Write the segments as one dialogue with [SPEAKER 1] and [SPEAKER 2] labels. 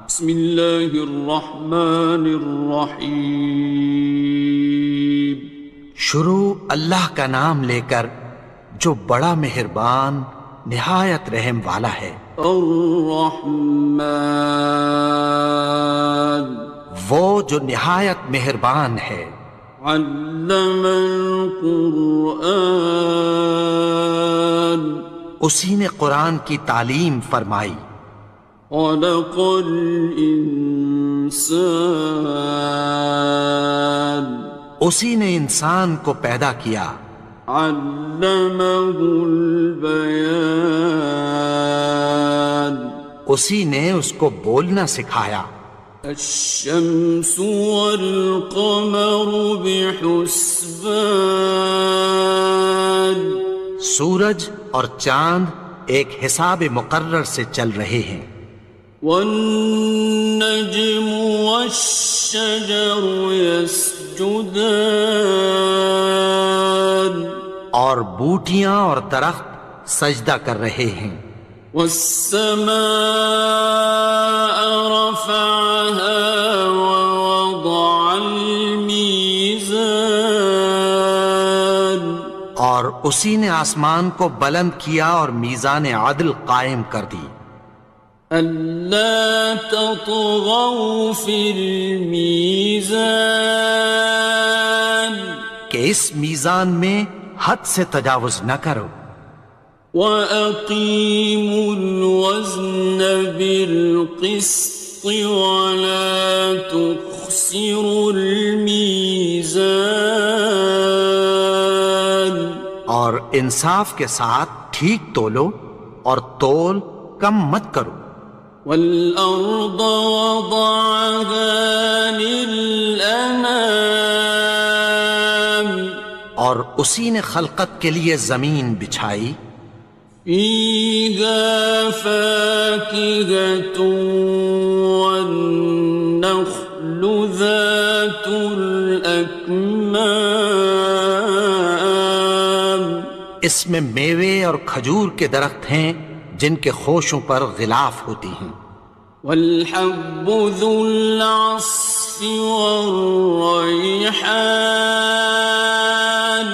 [SPEAKER 1] بسم اللہ الرحمن الرحیم۔
[SPEAKER 2] شروع اللہ کا نام لے کر جو بڑا مہربان نہایت رحم والا ہے۔
[SPEAKER 1] الرحمن،
[SPEAKER 2] وہ جو نہایت مہربان ہے۔
[SPEAKER 1] علم القرآن،
[SPEAKER 2] اسی نے قرآن کی تعلیم فرمائی۔
[SPEAKER 1] خلق الانسان،
[SPEAKER 2] اسی نے انسان کو پیدا کیا۔
[SPEAKER 1] علمہ البیان،
[SPEAKER 2] اسی نے اس کو بولنا سکھایا۔
[SPEAKER 1] الشمس والقمر بحسبان،
[SPEAKER 2] سورج اور چاند ایک حساب مقرر سے چل رہے ہیں۔
[SPEAKER 1] والنجم والشجر يسجدان،
[SPEAKER 2] اور بوٹیاں اور درخت سجدہ کر رہے ہیں۔
[SPEAKER 1] والسماء رفعها ووضع الميزان،
[SPEAKER 2] اور اسی نے آسمان کو بلند کیا اور میزان عدل قائم کر دی۔
[SPEAKER 1] ألا تطغوا في الميزان،
[SPEAKER 2] کہ اس میزان میں حد سے تجاوز نہ کرو۔
[SPEAKER 1] وَأَقِيمُوا الْوَزْنَ بِالْقِسْطِ وَلَا تُخْسِرُوا الْمِيزَانَ،
[SPEAKER 2] اور انصاف کے ساتھ ٹھیک تولو اور تول کم مت کرو۔
[SPEAKER 1] وَالْأَرْضَ وَضَعَهَا لِلْأَنَامِ،
[SPEAKER 2] اور اسی نے خلقت کے لیے زمین بچھائی۔
[SPEAKER 1] فِيهَا فَاكِهَةٌ وَالنَّخْلُ ذَاتُ الْأَكْمَامِ،
[SPEAKER 2] اس میں میوے اور کھجور کے درخت ہیں جن کے خوشوں پر غلاف ہوتی ہیں۔
[SPEAKER 1] وَالْحَبُّ ذُو الْعَصْفِ وَالرَّيْحَانِ،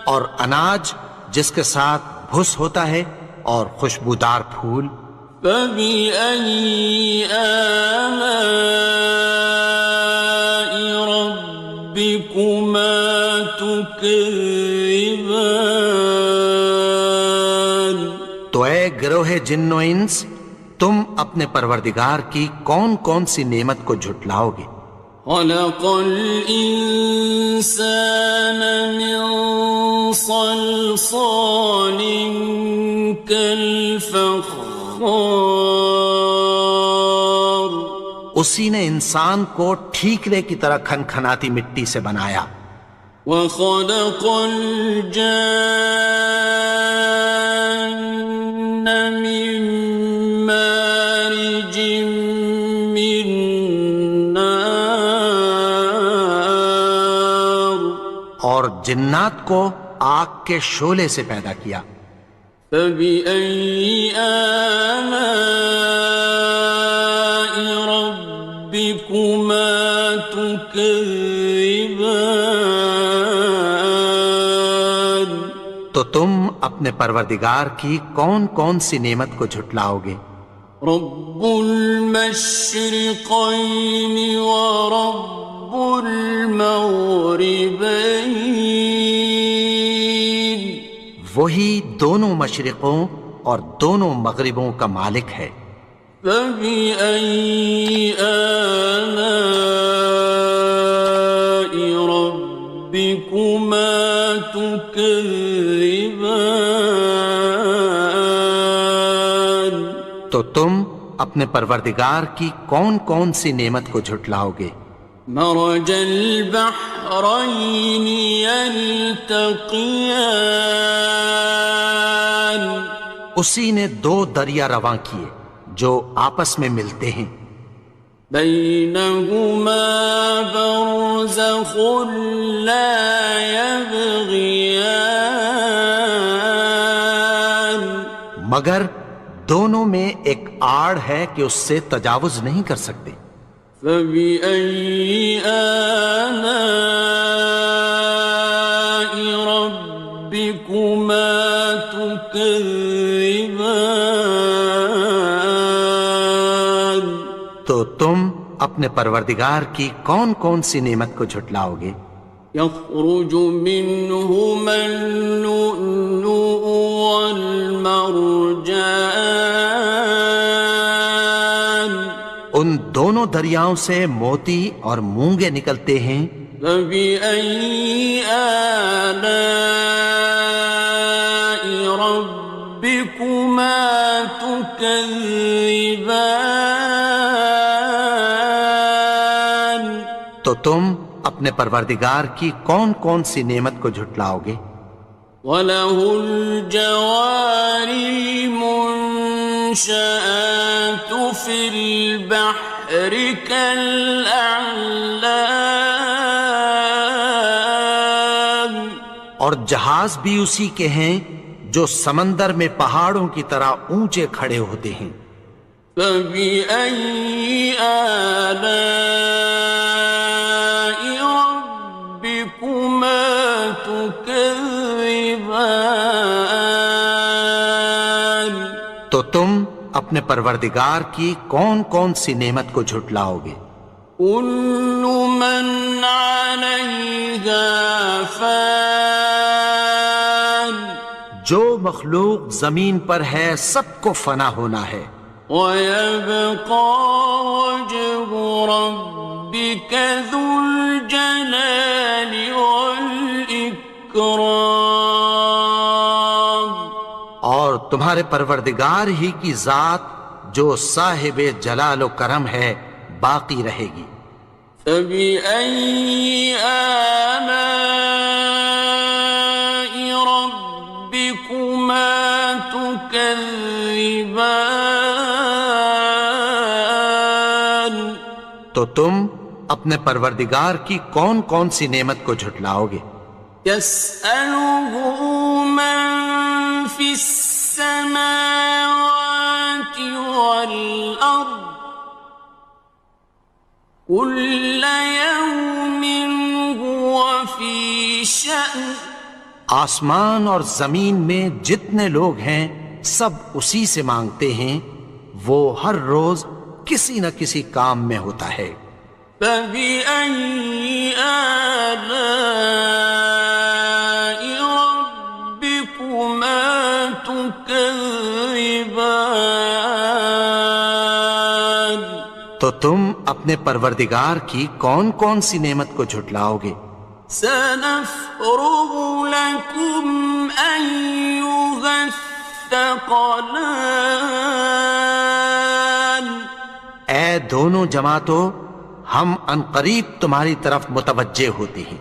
[SPEAKER 2] اور اناج جس کے ساتھ بھس ہوتا ہے اور خوشبودار پھول۔
[SPEAKER 1] فَبِأَيِّ آلَاءِ رَبِّكُمَا تُكَذِّبَانِ،
[SPEAKER 2] تو اے گروہ جن و انس، تم اپنے پروردگار کی کون کون سی نعمت کو جھٹلاؤ گے؟
[SPEAKER 1] خَلَقَ الْإِنسَانَ مِنْ صَلْصَالٍ كَالْفَخَّارِ،
[SPEAKER 2] اسی نے انسان کو ٹھیکرے کی طرح کھنکھناتی مٹی سے بنایا۔
[SPEAKER 1] وَخَلَقَ الْجَانَّ مِن مَّارِجٍ مِّن نَّارٍ،
[SPEAKER 2] اور جنات کو آگ کے شعلے سے پیدا کیا۔
[SPEAKER 1] فَبِأَيِّ آلَاءِ رَبِّكُمَا تُكَذِّبَانِ،
[SPEAKER 2] تو تم اپنے پروردگار کی کون کون سی نعمت کو جھٹلاؤ گے؟
[SPEAKER 1] رب المشرقين ورب المغربين،
[SPEAKER 2] وہی دونوں مشرقوں اور دونوں مغربوں کا مالک ہے۔
[SPEAKER 1] فبأي آلاء ربكما تكذبان،
[SPEAKER 2] تو تم اپنے پروردگار کی کون کون سی نعمت کو جھٹلاؤ گے؟
[SPEAKER 1] مرج البحرين يلتقيان،
[SPEAKER 2] اسی نے دو دریا رواں کیے جو آپس میں ملتے ہیں۔
[SPEAKER 1] بينهما برزخ لا يبغيان،
[SPEAKER 2] مگر دونوں میں ایک آڑ ہے کہ اس سے تجاوز نہیں کر سکتے.
[SPEAKER 1] فبأي آلاء ربكما تكذبان.
[SPEAKER 2] تو تم اپنے پروردگار کی کون کون سی نعمت کو جھٹلاؤ گے؟
[SPEAKER 1] يخرج منهما اللؤلؤ والمرجان.
[SPEAKER 2] ان دونوں دریاؤں سے موتی اور مونگے نکلتے ہیں.
[SPEAKER 1] فبأي آلاء ربكما تكذبان.
[SPEAKER 2] تو تم اپنے پروردگار کی کون کون سی نعمت کو جھٹلاؤ گے؟
[SPEAKER 1] وَلَهُ الْجَوَارِ الْمُنشَآتُ فِي الْبَحْرِ كَالْأَعْلَامِ.
[SPEAKER 2] اور جہاز بھی اسی کے ہیں جو سمندر میں پہاڑوں کی طرح اونچے کھڑے ہوتے ہیں.
[SPEAKER 1] فَبِأَيِّ آلَاءِ رَبِّكُمَا تُكَذِّبَانِ.
[SPEAKER 2] تو تم اپنے پروردگار کی کون کون سی نعمت کو جھٹلاؤ گے؟
[SPEAKER 1] كُلُّ مَنْ عَلَيْهَا فَانٍ.
[SPEAKER 2] جو مخلوق زمین پر ہے سب کو فنا ہونا ہے.
[SPEAKER 1] وَيَبْقَى وَجْهُ رَبِّكَ ذُو الْجَلَالِ وَالْإِكْرَامِ.
[SPEAKER 2] اور تمہارے پروردگار ہی کی ذات جو صاحب جلال و کرم ہے باقی رہے گی.
[SPEAKER 1] فَبِأَيِّ آلَاءِ رَبِّكُمَا تُكَذِّبَانِ.
[SPEAKER 2] تو تم اپنے پروردگار کی کون کون سی نعمت کو جھٹلاؤ گے؟
[SPEAKER 1] يَسْأَلُهُ مَن فِي السَّمَاوَاتِ وَالْأَرْضِ كُلَّ يَوْمٍ هُوَ فِي شَأْنٍ.
[SPEAKER 2] آسمان اور زمین میں جتنے لوگ ہیں سب اسی سے مانگتے ہیں، وہ ہر روز کسی نہ کسی کام میں ہوتا ہے.
[SPEAKER 1] فَبِأَيِّ آلَاءِ رَبِّكُمَا تُكَذِّبَانِ.
[SPEAKER 2] تو تم اپنے پروردگار کی کون کون سی نعمت کو جھٹلاؤ گے؟
[SPEAKER 1] سَنَفْرُغُ لَكُمْ أَيُّهَ الثَّقَلَانِ.
[SPEAKER 2] اے دونوں جماعتوں، ہم عنقریب تمہاری طرف متوجہ ہوتے ہیں.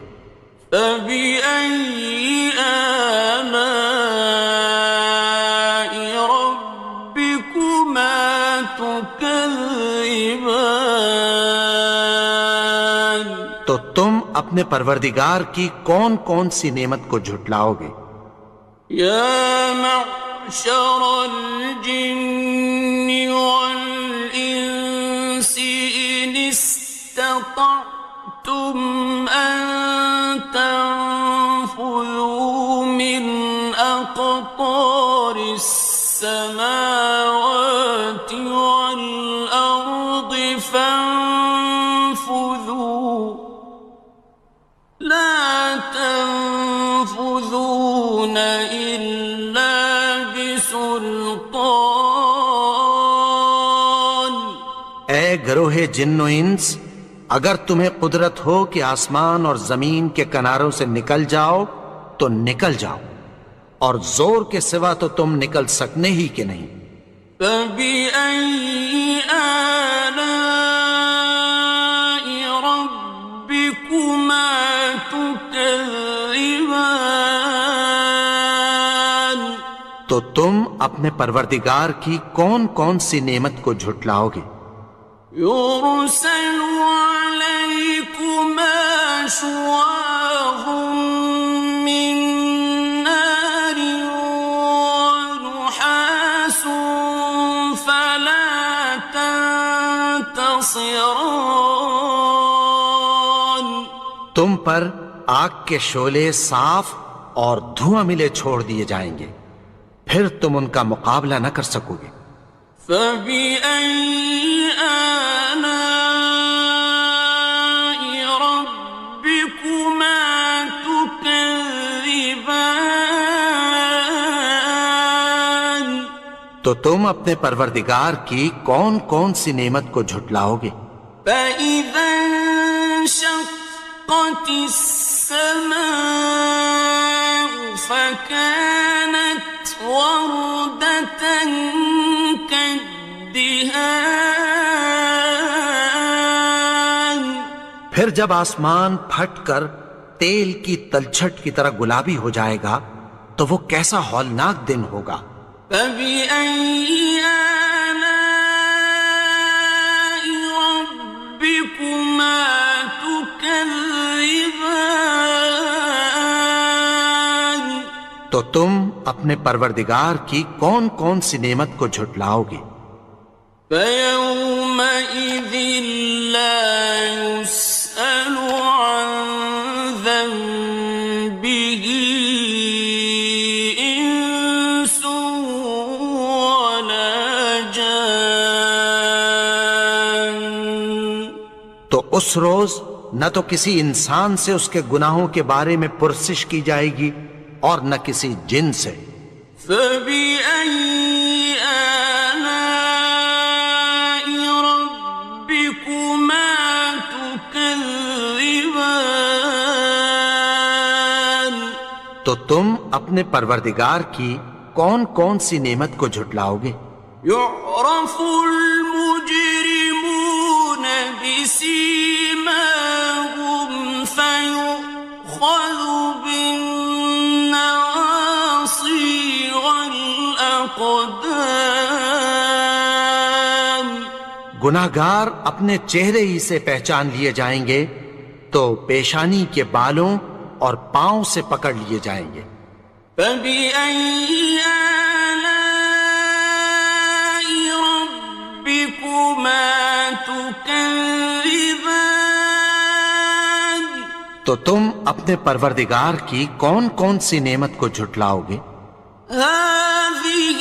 [SPEAKER 1] فَبِأَيِّ آلَاءِ رَبِّكُمَا تُكَذِّبَانِ.
[SPEAKER 2] تو تم اپنے پروردگار کی کون کون سی نعمت کو جھٹلاؤ گے؟
[SPEAKER 1] يَا مَعْشَرَ الْجِنِّ وَالْإِنسِ إِنِ اسْتَطَعْتُمْ أَن تَنفُذُوا مِنْ أَقْطَارِ السَّمَاوَاتِ وَالْأَرْضِ فَانفُذُوا لَا تَنفُذُونَ إِلَّا بِسُلْطَانٍ.
[SPEAKER 2] اے گروہ جن و انس، اگر تمہیں قدرت ہو کہ آسمان اور زمین کے کناروں سے نکل جاؤ تو نکل جاؤ، اور زور کے سوا تو تم نکل سکنے ہی کہ نہیں.
[SPEAKER 1] فَبِأَيِّ آلَاءِ رَبِّكُمَا تُكَذِّبَانِ.
[SPEAKER 2] تو تم اپنے پروردگار کی کون کون سی نعمت کو جھٹلاؤ گے؟
[SPEAKER 1] يُرْسَلُ عَلَيْكُمَا شُوَاظٌ مِّن نَّارٍ وَنُحَاسٌ ينتصران
[SPEAKER 2] تم پر آگ کے شعلے صاف اور دھواں ملے چھوڑ دیے جائیں گے، پھر تم ان کا مقابلہ نہ کر سکو گے۔
[SPEAKER 1] فبأي آلاء ربكما تكذبان
[SPEAKER 2] تو تم اپنے پروردگار کی کون کون سی نعمت کو جھٹلاؤ گے؟
[SPEAKER 1] فإذا انشقت السماء فكانت وردة كالدهان
[SPEAKER 2] پھر جب آسمان پھٹ کر تیل کی تلچھٹ کی طرح گلابی ہو جائے گا تو وہ کیسا ہولناک دن ہوگا۔
[SPEAKER 1] فبأي آلاء ربكما تكذبان
[SPEAKER 2] تو تم اپنے پروردگار کی کون کون سی نعمت کو جھٹلاؤ گے؟
[SPEAKER 1] فيومئذ لا يسأل عن ذنبه إنس ولا جان
[SPEAKER 2] تو اس روز نہ تو کسی انسان سے اس کے گناہوں کے بارے میں پرسش کی جائے گی اور نہ کسی جن سے۔
[SPEAKER 1] فبأي آلاء ربكما تكذبان
[SPEAKER 2] تو تم اپنے پروردگار کی کون کون سی نعمت کو جھٹلاؤ گے؟
[SPEAKER 1] يعرف المجرمون بسيماهم فيؤخذ بالنواصي والأقدام
[SPEAKER 2] گناہگار اپنے چہرے ہی سے پہچان لیے جائیں گے تو پیشانی کے بالوں اور پاؤں سے پکڑ لیے جائیں گے۔
[SPEAKER 1] فبأي آلاء ربكما تكذبان
[SPEAKER 2] تو تم اپنے پروردگار کی کون کون سی نعمت کو جھٹلاؤ گے؟
[SPEAKER 1] هذه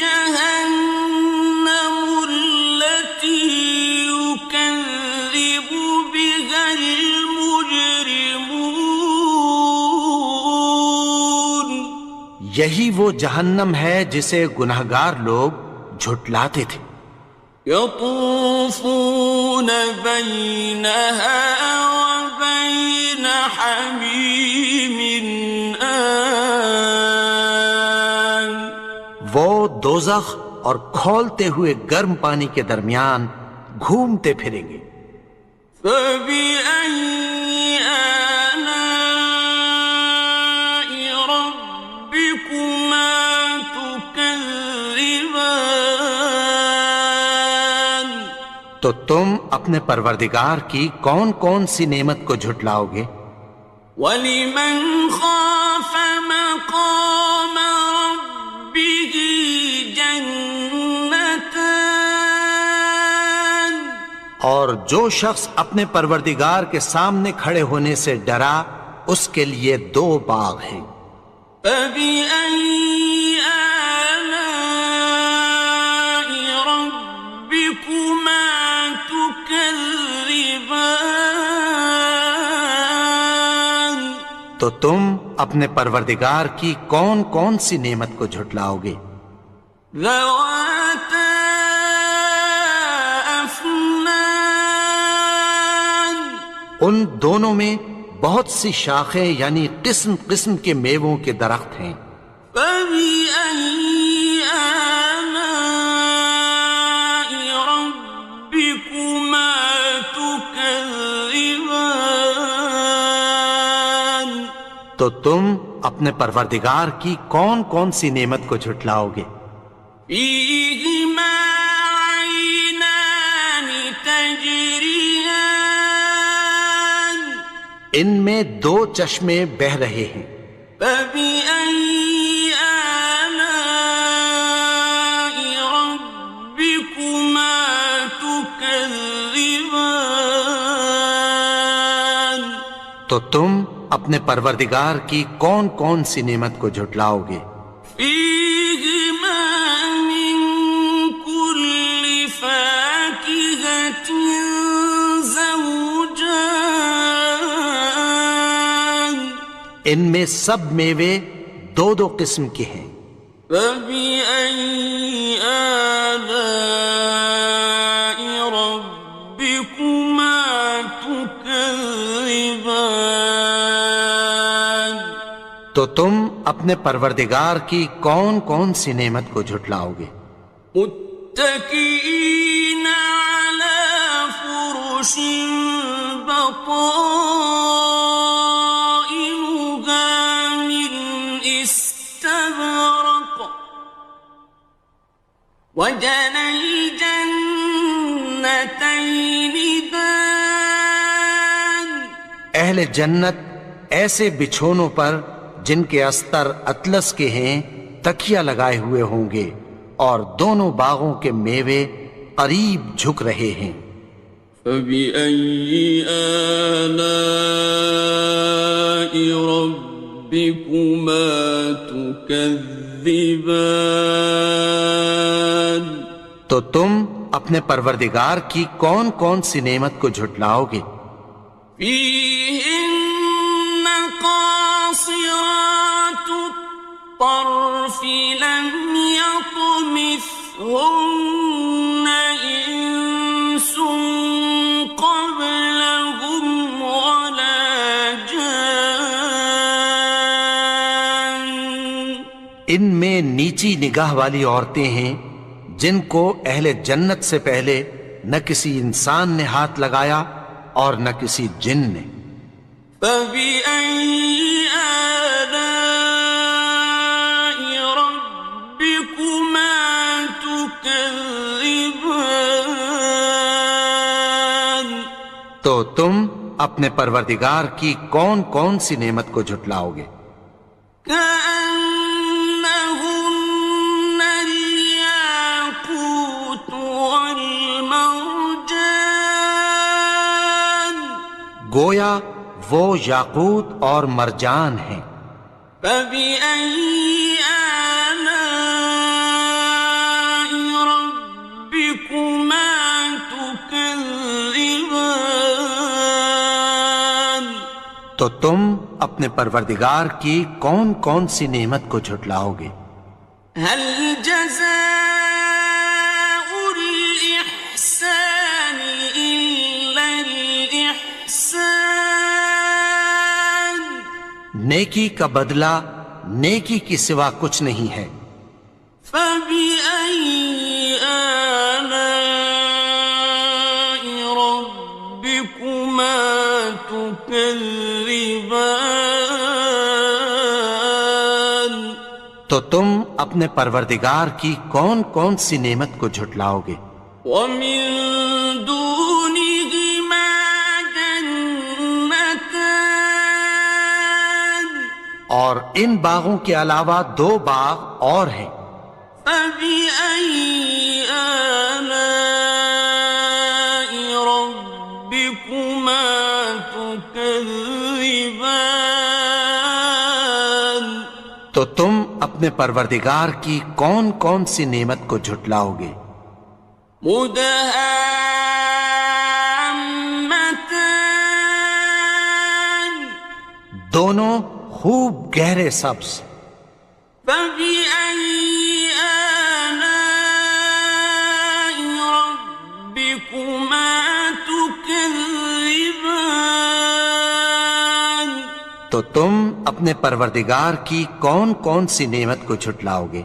[SPEAKER 1] جهنم التي يكذب بها المجرمون
[SPEAKER 2] یہی وہ جہنم ہے جسے گناہگار لوگ جھٹلاتے تھے۔
[SPEAKER 1] يطوفون بينها وبين حميم آن
[SPEAKER 2] وہ دوزخ اور کھولتے ہوئے گرم پانی کے درمیان گھومتے پھریں گے۔
[SPEAKER 1] فبأي آلاء ربكما تكذبان
[SPEAKER 2] تو تم اپنے پروردگار کی کون کون سی نعمت کو جھٹلاؤ گے؟
[SPEAKER 1] وَلِمَنْ خَافَ مَقَامَ رَبِّهِ جَنَّتَانِ
[SPEAKER 2] اور جو شخص اپنے پروردگار کے سامنے کھڑے ہونے سے ڈرا اس کے لیے دو باغ ہیں۔
[SPEAKER 1] فَبِأَيِّ آلَاءِ رَبِّكُمَا تُكَذِّبَانِ
[SPEAKER 2] تو تم اپنے پروردگار کی کون کون سی نعمت کو جھٹلاؤ گے؟
[SPEAKER 1] ذَوَاتَا أَفْنَانٍ
[SPEAKER 2] ان دونوں میں بہت سی شاخیں یعنی قسم قسم کے میووں کے درخت ہیں۔
[SPEAKER 1] فَبِأَيِّ آلَاءِ رَبِّكُمَا تُكَذِّبَانِ
[SPEAKER 2] تو تم اپنے پروردگار کی کون کون سی نعمت کو جھٹلاؤ گے؟
[SPEAKER 1] فِيهِمَا عَيْنَانِ تَجْرِيَانِ
[SPEAKER 2] ان میں دو چشمے بہہ رہے ہیں۔
[SPEAKER 1] فَبِأَيِّ آلَاءِ رَبِّكُمَا تُكَذِّبَانِ تكذبان
[SPEAKER 2] تو تم اپنے پروردگار کی کون کون سی نعمت کو جھٹلاؤ گے؟
[SPEAKER 1] فيهما من كل فاكهة زوجان
[SPEAKER 2] ان میں سب میوے دو دو قسم کے ہیں۔
[SPEAKER 1] فبأي آلاء ربكما تكذبان
[SPEAKER 2] تو تم اپنے پروردگار کی کون کون سی نعمت کو جھٹلاؤ گے؟
[SPEAKER 1] متكئين على فرش بطائنها من استبرق وجنى الجنتين دان
[SPEAKER 2] اہل جنت ایسے بچھونوں پر جن کے استر اطلس کے ہیں تکیہ لگائے ہوئے ہوں گے اور دونوں باغوں کے میوے قریب جھک رہے ہیں۔
[SPEAKER 1] فبأي آلاء ربكما تكذبان
[SPEAKER 2] تو تم اپنے پروردگار کی کون کون سی نعمت کو جھٹلاؤ گے؟
[SPEAKER 1] فيهن قاصرات الطرف لم يطمثهن إنس قبلهم ولا جان
[SPEAKER 2] ان میں نیچی نگاہ والی عورتیں ہیں جن کو اہل جنت سے پہلے نہ کسی انسان نے ہاتھ لگایا اور نہ کسی جن نے۔
[SPEAKER 1] فبأي آلاء ربكما تكذبان
[SPEAKER 2] تو تم اپنے پروردگار کی کون کون سی نعمت کو جھٹلاؤ گے؟
[SPEAKER 1] كأنهن الياقوت والمرجان
[SPEAKER 2] گویا وہ یاقوت اور مرجان ہیں۔
[SPEAKER 1] فبأي آلاء ربكما تكذبان
[SPEAKER 2] تو تم اپنے پروردگار کی کون کون سی نعمت کو جھٹلاؤ گے؟
[SPEAKER 1] هل جزاء الإحسان إلا الإحسان
[SPEAKER 2] نیکی کا بدلہ نیکی کی سوا کچھ نہیں ہے۔
[SPEAKER 1] فبأي آلاء ربكما تكذبان
[SPEAKER 2] تو تم اپنے پروردگار کی کون کون سی نعمت کو جھٹلاؤ گے؟
[SPEAKER 1] ومن دونهما جنتان
[SPEAKER 2] اور ان باغوں کے علاوہ دو باغ اور ہیں۔
[SPEAKER 1] فبأي آلاء ربكما تكذبان
[SPEAKER 2] تو تم اپنے پروردگار کی کون کون سی نعمت کو جھٹلاؤ گے؟
[SPEAKER 1] مدهامتان
[SPEAKER 2] دونوں خوب گہرے سبز۔
[SPEAKER 1] فبأي آلاء ربكما تكذبان
[SPEAKER 2] تو تم اپنے پروردگار کی کون کون سی نعمت کو جھٹلاؤ گے؟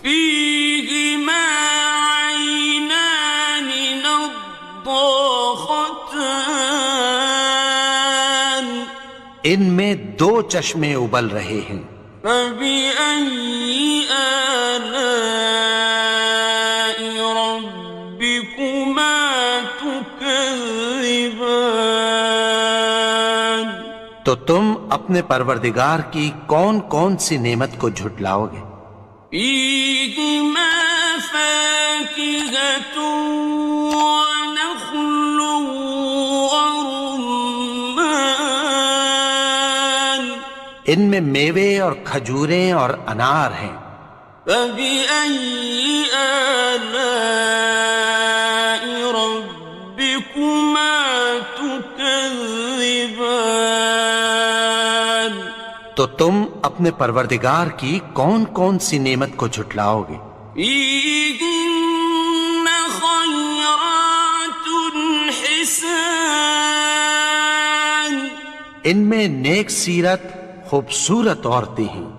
[SPEAKER 1] فيهما عينان نضاختان
[SPEAKER 2] ان میں دو چشمے ابل رہے ہیں۔
[SPEAKER 1] فبأي آلاء ربكما تكذبان
[SPEAKER 2] تو تم اپنے پروردگار کی کون کون سی نعمت کو جھٹلاؤ گے؟
[SPEAKER 1] فيهما فاكهة ونخل
[SPEAKER 2] ان میں میوے اور کھجوریں اور انار ہیں۔
[SPEAKER 1] فبأي آلاء ربكما تكذبان؟
[SPEAKER 2] تو تم اپنے پروردگار کی کون کون سی نعمت کو جھٹلاؤ گے؟
[SPEAKER 1] فيهن خيرات حسان،
[SPEAKER 2] ان میں نیک سیرت خوبصورت عورتیں ہیں۔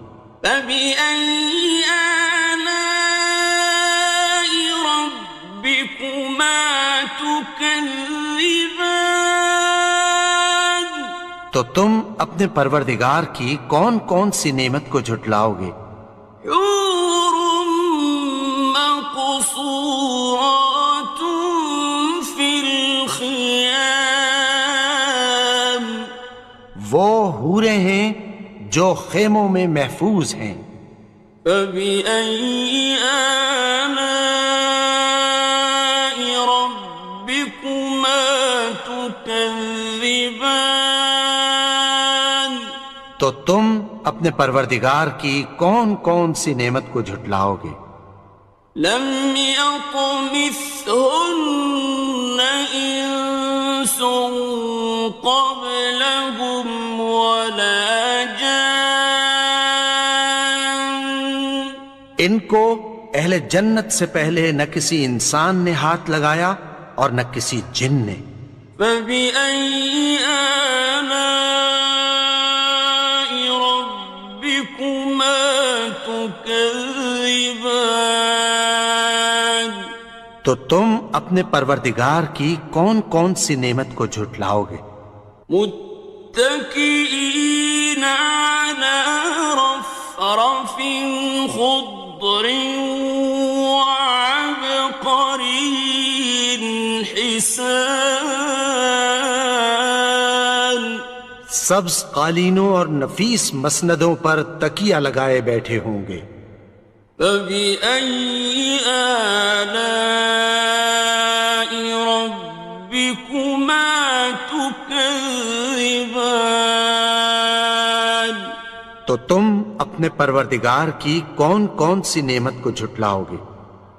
[SPEAKER 1] فبأي آلاء ربكما تكذبان؟
[SPEAKER 2] تو تم اپنے پروردگار کی کون کون سی نعمت کو جھٹلاؤ گے؟
[SPEAKER 1] حور مقصورات في الخيام،
[SPEAKER 2] وہ حوریں ہیں جو خیموں میں محفوظ ہیں۔
[SPEAKER 1] فبأي آلاء ربكما تكذبان؟
[SPEAKER 2] تو تم اپنے پروردگار کی کون کون سی نعمت کو جھٹلاؤ گے؟
[SPEAKER 1] لم يطمثهن إنس قبلهم ولا جان،
[SPEAKER 2] ان کو اہل جنت سے پہلے نہ کسی انسان نے ہاتھ لگایا اور نہ کسی جن نے۔
[SPEAKER 1] فبأي آلاء ربكما تكذبان؟
[SPEAKER 2] تو تم اپنے پروردگار کی کون کون سی نعمت کو جھٹلاؤ گے؟
[SPEAKER 1] متكئين على رفرف خضر وعبقري حسان،
[SPEAKER 2] سبز قالینوں اور نفیس مسندوں پر تکیہ لگائے بیٹھے ہوں گے۔
[SPEAKER 1] فبأي آلاء ربكما تكذبان؟
[SPEAKER 2] تو تم اپنے پروردگار کی کون کون سی نعمت کو جھٹلاؤ گے؟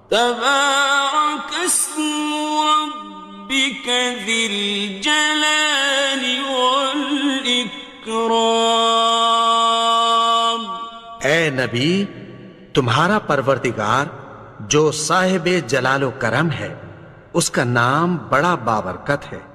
[SPEAKER 1] تبارك اسم ربك ذي الجلال والإكرام۔
[SPEAKER 2] اے نبی، تمہارا پروردگار جو صاحب جلال و کرم ہے، اس کا نام بڑا بابرکت ہے۔